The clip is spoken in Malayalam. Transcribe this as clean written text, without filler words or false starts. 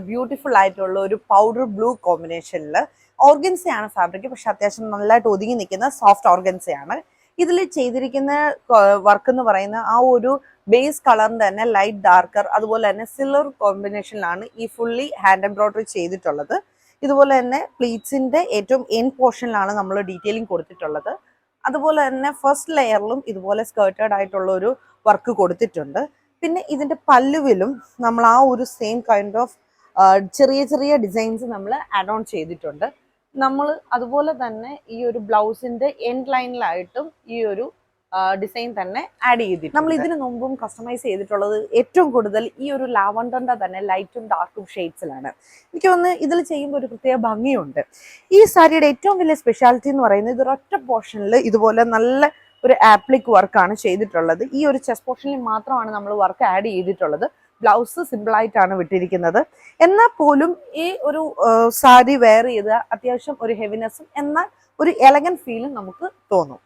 ബ്യൂട്ടിഫുൾ ആയിട്ടുള്ള ഒരു പൗഡർ ബ്ലൂ കോമ്പിനേഷനിൽ ഓർഗൻസയാണ് ഫാബ്രിക്, പക്ഷെ അത്യാവശ്യം നല്ലതായിട്ട് ഒതുങ്ങി നിൽക്കുന്ന സോഫ്റ്റ് ഓർഗൻസയാണ്. ഇതിൽ ചെയ്തിരിക്കുന്ന വർക്ക് എന്ന് പറയുന്ന ആ ഒരു ബേസ് കളറിന്റെ തന്നെ ലൈറ്റ് ഡാർക്കർ അതുപോലെ തന്നെ സിൽവർ കോമ്പിനേഷനിലാണ് ഈ ഫുള്ളി ഹാൻഡ് എംബ്രോയിഡറി ചെയ്തിട്ടുള്ളത്. ഇതുപോലെ തന്നെ പ്ലീറ്റ്സിന്റെ ഏറ്റവും എൻ പോർഷനിലാണ് നമ്മൾ ഡീറ്റെയിലിംഗ് കൊടുത്തിട്ടുള്ളത്. അതുപോലെ തന്നെ ഫസ്റ്റ് ലെയറിലും ഇതുപോലെ സ്കേർട്ടഡ് ആയിട്ടുള്ള ഒരു വർക്ക് കൊടുത്തിട്ടുണ്ട്. പിന്നെ ഇതിന്റെ പല്ലുവിലും നമ്മൾ ആ ഒരു സെയിം കൈൻഡ് ഓഫ് ചെറിയ ചെറിയ ഡിസൈൻസ് നമ്മൾ ആഡ് ഓൺ ചെയ്തിട്ടുണ്ട്. നമ്മൾ അതുപോലെ തന്നെ ഈ ഒരു ബ്ലൗസിന്റെ എൻഡ് ലൈനിലായിട്ടും ഈ ഒരു ഡിസൈൻ തന്നെ ആഡ് ചെയ്തിട്ടുണ്ട്. നമ്മൾ ഇതിനു മുമ്പും കസ്റ്റമൈസ് ചെയ്തിട്ടുള്ളത് ഏറ്റവും കൂടുതൽ ഈ ഒരു ലാവണ്ടറിന്റെ തന്നെ ലൈറ്റും ഡാർക്കും ഷെയ്ഡ്സിലാണ്. എനിക്ക് തോന്നുന്നു ഇതിൽ ചെയ്യുമ്പോൾ ഒരു പ്രത്യേക ഭംഗിയുണ്ട്. ഈ സാരിയുടെ ഏറ്റവും വലിയ സ്പെഷ്യാലിറ്റി എന്ന് പറയുന്നത് ഇതൊരൊറ്റ പോർഷനിൽ ഇതുപോലെ നല്ല ഒരു ആപ്ലിക് വർക്കാണ് ചെയ്തിട്ടുള്ളത്. ഈ ഒരു ചെസ്റ്റ് പോർഷനിൽ മാത്രമാണ് നമ്മൾ വർക്ക് ആഡ് ചെയ്തിട്ടുള്ളത്. ബ്ലൗസ് സിമ്പിളായിട്ടാണ് വിട്ടിരിക്കുന്നത്. എന്നാൽ പോലും ഈ ഒരു സാരി വെയർ ചെയ്ത് അത്യാവശ്യം ഒരു ഹെവിനെസ്സും എന്നാൽ ഒരു എലഗന്റ് ഫീലും നമുക്ക് തോന്നും.